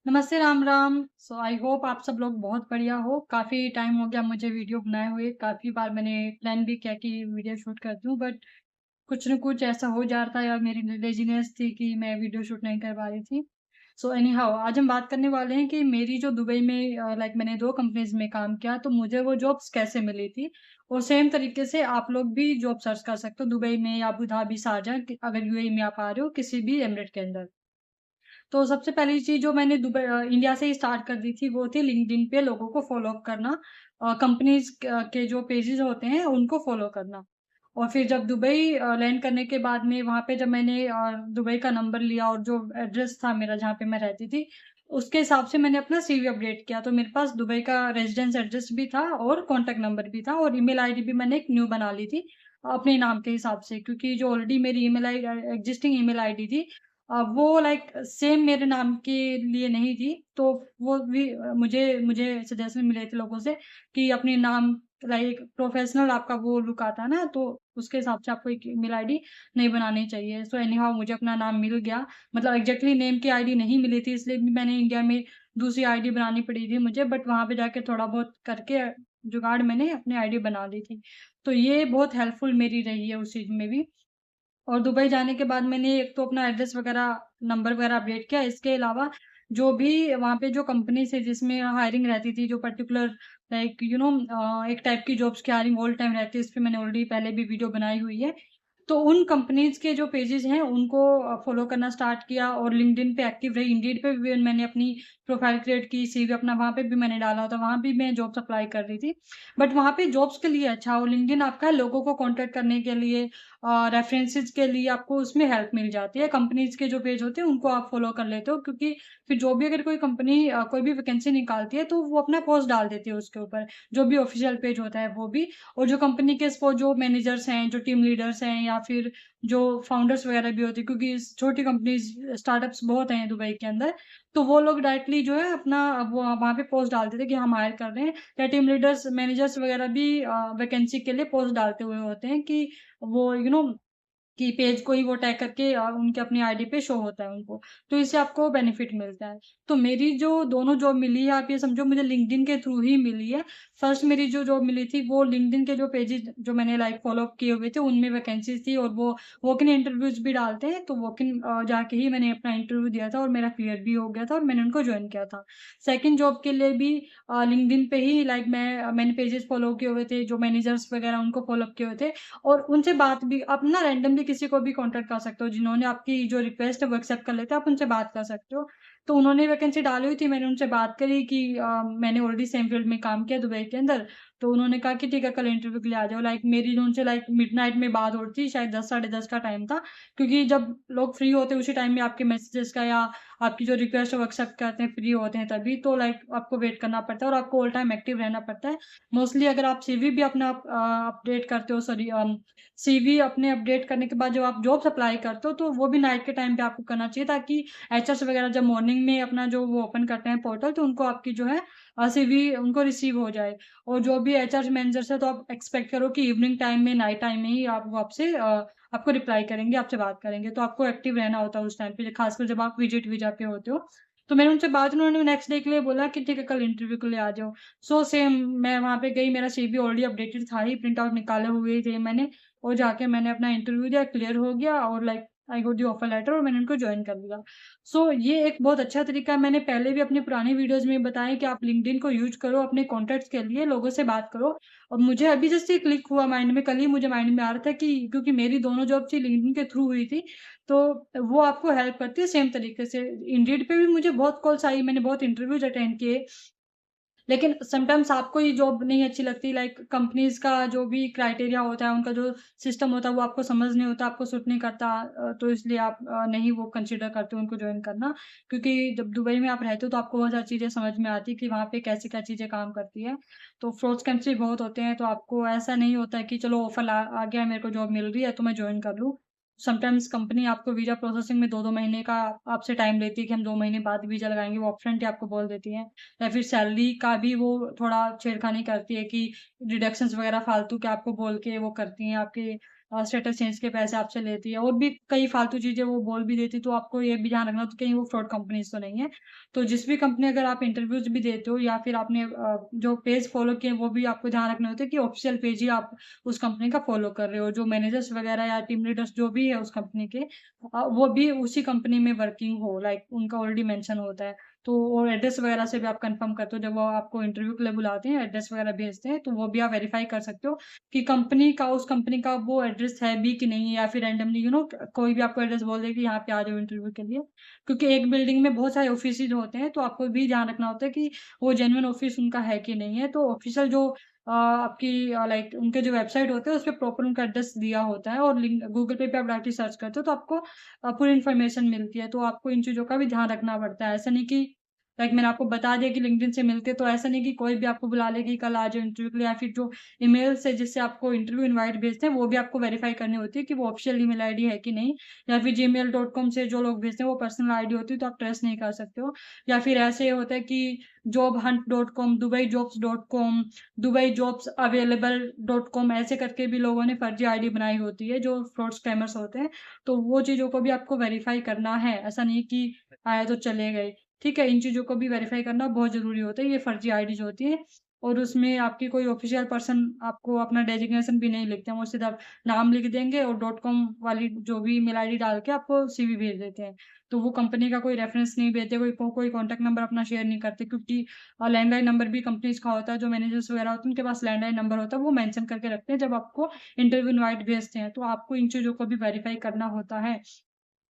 नमस्ते, राम राम। सो I hope आप सब लोग बहुत बढ़िया हो। काफ़ी टाइम हो गया मुझे वीडियो बनाए हुए। काफ़ी बार मैंने प्लान भी किया कि वीडियो शूट कर दूं, बट कुछ न कुछ ऐसा हो जाता है या मेरी लेजीनेस थी कि मैं वीडियो शूट नहीं कर पा रही थी। सो एनी हाउ आज हम बात करने वाले हैं कि मेरी जो दुबई में लाइक मैंने 2 कंपनीज़ में काम किया, तो मुझे वो जॉब्स कैसे मिली थी। और सेम तरीके से आप लोग भी जॉब सर्च कर सकते हो दुबई में या अबू धाबी, शारजाह, अगर यूएई में आप आ रहे हो किसी भी एमिरेट के अंदर। तो सबसे पहली चीज़ जो मैंने इंडिया से ही स्टार्ट कर दी थी वो थी लिंक्डइन पे लोगों को फ़ॉलो अप करना। कंपनीज़ के जो पेजेज़ होते हैं उनको फ़ॉलो करना। और फिर जब दुबई लैंड करने के बाद में वहाँ पे जब मैंने दुबई का नंबर लिया और जो एड्रेस था मेरा जहाँ पे मैं रहती थी, उसके हिसाब से मैंने अपना सीवी अपडेट किया। तो मेरे पास दुबई का रेज़िडेंस एड्रेस भी था और कॉन्टैक्ट नंबर भी था और ईमेल आईडी भी मैंने एक न्यू बना ली थी, अपने नाम के हिसाब से, क्योंकि जो ऑलरेडी मेरी एग्ज़िस्टिंग ईमेल आईडी थी, वो लाइक सेम मेरे नाम के लिए नहीं थी। तो वो भी मुझे मुझे सजेशन मिले थे लोगों से कि अपने नाम लाइक प्रोफेशनल आपका वो लुक आता है ना, तो उसके हिसाब से आपको एक ईमेल आईडी नहीं बनानी चाहिए। सो एनी हाउ मुझे अपना नाम मिल गया। मतलब एग्ज़ैक्टली नेम की आईडी नहीं मिली थी, इसलिए भी मैंने इंडिया में दूसरी आईडी बनानी पड़ी थी मुझे, बट वहाँ पे जाके थोड़ा बहुत करके जुगाड़ मैंने अपनी आईडी बना ली थी। तो ये बहुत हेल्पफुल मेरी रही है उस चीज़ में भी। और दुबई जाने के बाद मैंने एक तो अपना एड्रेस वगैरह, नंबर वगैरह अपडेट किया। इसके अलावा जो भी वहाँ पे जो कंपनी से जिसमें हायरिंग रहती थी, जो पर्टिकुलर लाइक एक टाइप की जॉब्स की हायरिंग ऑल टाइम रहती है, इस पे मैंने ऑलरेडी पहले भी वीडियो बनाई हुई है। तो उन कंपनीज़ के जो पेजेज़ हैं उनको फ़ॉलो करना स्टार्ट किया और लिंक्डइन पे एक्टिव रही। इंडीड पे भी मैंने अपनी प्रोफ़ाइल क्रिएट की, सीवी अपना वहाँ पे भी मैंने डाला था, वहाँ भी मैं जॉब्स अप्लाई कर रही थी। बट वहाँ पे जॉब्स के लिए अच्छा, और लिंक्डइन आपका है लोगों को कॉन्टैक्ट करने के लिए, रेफरेंसेस के लिए आपको उसमें हेल्प मिल जाती है। कंपनीज़ के जो पेज होते हैं उनको आप फ़ॉलो कर लेते हो, क्योंकि फिर जो भी अगर कोई कंपनी कोई भी वैकेंसी निकालती है तो वो अपना पोस्ट डाल देती है उसके ऊपर, जो भी ऑफ़िशियल पेज होता है वो भी। और जो कंपनी के जो मैनेजर्स हैं, जो टीम लीडर्स हैं या फिर जो फाउंडर्स वगैरह भी होते हैं, क्योंकि छोटी कंपनीज़ स्टार्टअप्स बहुत हैं दुबई के अंदर, तो वो लोग डायरेक्टली जो है अपना वो वहाँ पे पोस्ट डाल देते हैं कि हम हायर कर रहे हैं। या टीम लीडर्स, मैनेजर्स वगैरह भी वैकेंसी के लिए पोस्ट डालते हुए होते हैं कि वो कि पेज को ही वो टैग करके उनके अपनी आईडी पे शो होता है उनको। तो इससे आपको बेनिफिट मिलता है। तो मेरी जो दोनों जॉब मिली है, आप ये समझो मुझे लिंक्डइन के थ्रू ही मिली है। फर्स्ट मेरी जो जॉब मिली थी वो लिंक्डइन के जो पेजेज़ जो मैंने लाइक फ़ॉलो अप किए हुए थे उनमें वैकेंसीज़ थी, और वो वॉक इन इंटरव्यूज़ भी डालते हैं, तो वॉक इन जाके ही मैंने अपना इंटरव्यू दिया था और मेरा क्लियर भी हो गया था और मैंने उनको जॉइन किया था। सेकंड जॉब के लिए भी लिंक्डइन पे ही लाइक मैंने पेजेज़ फ़ॉलो किए हुए थे, जो मैनेजर्स वगैरह उनको फ़ॉलो अप किए हुए थे। और उनसे बात भी आप ना रैंडमली किसी को भी कॉन्टैक्ट कर सकते हो, जिन्होंने आपकी जो रिक्वेस्ट है वो एक्सेप्ट कर लेते हैं, आप उनसे बात कर सकते हो। तो उन्होंने वैकेंसी डाली हुई थी, मैंने उनसे बात करी कि मैंने ऑलरेडी सेम फील्ड में काम किया दुबई के अंदर, तो उन्होंने कहा कि ठीक है कल इंटरव्यू के लिए आ जाओ। लाइक मेरी जो उनसे लाइक मिडनाइट में बात हो रही थी, शायद 10 साढ़े 10 का टाइम था, क्योंकि जब लोग फ्री होते हैं उसी टाइम में आपके मैसेजेस का या आपकी जो रिक्वेस्ट है वो एक्सेप्ट करते हैं, फ्री होते हैं तभी, तो लाइक आपको वेट करना पड़ता है और आपको ऑल टाइम एक्टिव रहना पड़ता है। मोस्टली अगर आप सीवी भी अपना अपडेट करते हो, सॉरी सीवी अपने अपडेट करने के बाद जब आप जॉब्स अप्लाई करते हो, तो वो भी नाइट के टाइम पे आपको करना चाहिए, ताकि एचआर्स वगैरह जब मॉर्निंग में अपना जो वो ओपन करते हैं पोर्टल, तो उनको आपकी जो है सीवी उनको रिसीव हो जाए। और जो भी एचआर मैनेजर्स है, तो आप एक्सपेक्ट करो कि इवनिंग टाइम में, नाइट टाइम में ही आप वो आपसे आपको रिप्लाई करेंगे, आपसे बात करेंगे। तो आपको एक्टिव रहना होता है उस टाइम पे, खासकर जब आप विजिट वीज़ा पे होते हो। तो मैंने उनसे बात, उन्होंने नेक्स्ट डे के लिए बोला कि ठीक है कल इंटरव्यू के लिए आ जाओ। सो सेम मैं वहाँ पे गई, मेरा सीवी ऑलरेडी अपडेटेड था ही, प्रिंट आउट निकाले हुए ही थे मैंने, और जाके मैंने अपना इंटरव्यू दिया, क्लियर हो गया और like I got the offer letter और मैंने उनको जॉइन कर लिया। सो ये एक बहुत अच्छा तरीका है। मैंने पहले भी अपनी पुरानी वीडियोज़ में बताया कि आप लिंक्डइन को यूज़ करो अपने कॉन्टैक्ट्स के लिए, लोगों से बात करो। और मुझे अभी जस्ट ये क्लिक हुआ माइंड में, कल ही मुझे माइंड में आ रहा था कि क्योंकि मेरी दोनों जॉब थी लिंक्डइन के थ्रू हुई थी, तो वो आपको हेल्प करती है सेम तरीके से। इंडीड पे भी मुझे बहुत कॉल्स आई, मैंने बहुत इंटरव्यूज़ अटेंड किए। लेकिन समटाइम्स आपको ये जॉब नहीं अच्छी लगती, लाइक कंपनीज़ का जो भी क्राइटेरिया होता है, उनका जो सिस्टम होता है, वो आपको समझ नहीं होता, आपको सूट नहीं करता, तो इसलिए आप नहीं वो कंसीडर करते हो उनको जॉइन करना। क्योंकि जब दुबई में आप रहते हो तो आपको बहुत सारी चीज़ें समझ में आती है कि वहाँ पे कैसी क्या चीज़ें काम करती हैं। तो फ्रॉड स्कैम्स भी बहुत होते हैं, तो आपको ऐसा नहीं होता है कि चलो ऑफर आ गया, मेरे को जॉब मिल रही है तो मैं जॉइन कर लूँ। समटाइम्स कंपनी आपको वीज़ा प्रोसेसिंग में 2-2 महीने का आपसे टाइम लेती है कि हम 2 महीने बाद वीज़ा लगाएँगे, वो अपफ्रंट ही आपको बोल देती हैं। या फिर सैलरी का भी वो थोड़ा छेड़खानी करती है कि डिडक्शंस वगैरह फालतू के आपको बोल के वो करती हैं, आपके स्टेटस चेंज के पैसे आपसे लेती है और भी कई फालतू चीज़ें वो बोल भी देती है, तो आपको ये भी ध्यान रखना तो कहीं वो फ्रॉड कंपनीज़ तो नहीं है। तो जिस भी कंपनी अगर आप इंटरव्यूज़ भी देते हो या फिर आपने जो पेज फ़ॉलो किए वो भी आपको ध्यान रखने होते हैं कि ऑफ़िशियल पेज ही आप उस कंपनी का फ़ॉलो कर रहे हो। जो मैनेजर्स वगैरह या टीम लीडर्स जो भी है उस कंपनी के वो भी उसी कंपनी में वर्किंग हो, लाइक उनका ऑलरेडी मेंशन होता है। तो और एड्रेस वगैरह से भी आप कंफर्म करते हो, जब वो आपको इंटरव्यू के लिए बुलाते हैं, एड्रेस वगैरह भेजते हैं, तो वो भी आप वेरीफाई कर सकते हो कि कंपनी का उस कंपनी का वो एड्रेस है भी कि नहीं है, या फिर रैंडमली कोई भी आपको एड्रेस बोल दे कि यहाँ पे आ जाओ इंटरव्यू के लिए। क्योंकि एक बिल्डिंग में बहुत सारे ऑफिसेज होते हैं, तो आपको भी ध्यान रखना होता है कि वो जेन्युइन ऑफिस उनका है कि नहीं है। तो ऑफिशियल जो आपकी लाइक उनके जो वेबसाइट होते हैं उस पे प्रॉपर उनका एड्रेस दिया होता है, और लिंक गूगल पे आप डायरेक्टली सर्च करते हो तो आपको पूरी इन्फॉर्मेशन मिलती है। तो आपको इन चीज़ों का भी ध्यान रखना पड़ता है। ऐसा नहीं कि लाइक मैंने आपको बता दिया कि लिंक्डइन से मिलते हैं, तो ऐसा नहीं कि कोई भी आपको बुला ले कि कल आ जाओ इंटरव्यू के लिए, या फिर जो ईमेल्स है जिससे आपको इंटरव्यू इनवाइट भेजते हैं, वो भी आपको वेरीफाई करनी होती है कि वो ऑफिशियल ईमेल आईडी है कि नहीं। या फिर gmail.com से जो लोग भेजते हैं वो पर्सनल आईडी होती है, तो आप ट्रस्ट नहीं कर सकते हो। या फिर ऐसे होता है कि jobhunt.com, dubaijobs.com, dubaijobsavailable.com ऐसे करके भी लोगों ने फर्जी आईडी बनाई होती है, जो फ्रॉड स्कैमर्स होते हैं। तो वो चीज़ों को भी आपको वेरीफाई करना है। ऐसा नहीं कि आए तो चले गए। ठीक है? इन चीज़ों को भी वेरीफाई करना बहुत ज़रूरी होता है। ये फर्जी आईडीज़ होती हैं, और उसमें आपकी कोई ऑफ़िशियल पर्सन आपको अपना डेजिग्नेशन भी नहीं लिखते हैं। वो सीधा नाम लिख देंगे और डॉट कॉम वाली जो भी ईमेल आईडी डाल के आपको सीवी भेज देते हैं। तो वो कंपनी का कोई रेफ़रेंस नहीं भेजते, कोई कॉन्टैक्ट नंबर अपना शेयर नहीं करते, क्योंकि लैंडलाइन नंबर भी कंपनीज़ का होता है, जो मैनेजर्स वगैरह होते हैं उनके पास लैंडलाइन नंबर होता है, वो मेंशन करके रखते हैं जब आपको इंटरव्यू इनवाइट भेजते हैं। तो आपको इन चीज़ों को भी वेरीफाई करना होता है।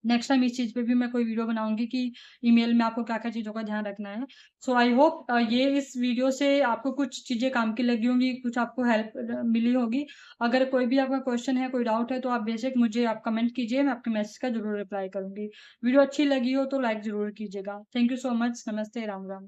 नेक्स्ट टाइम इस चीज़ पे भी मैं कोई वीडियो बनाऊँगी कि ईमेल में आपको क्या-क्या चीज़ों का ध्यान रखना है। सो आई होप ये इस वीडियो से आपको कुछ चीज़ें काम की लगी होंगी, कुछ आपको हेल्प मिली होगी। अगर कोई भी आपका क्वेश्चन है, कोई डाउट है, तो आप बेशक मुझे आप कमेंट कीजिए, मैं आपके मैसेज का ज़रूर रिप्लाई करूँगी। वीडियो अच्छी लगी हो तो लाइक ज़रूर कीजिएगा। Thank you so much. नमस्ते, राम-राम।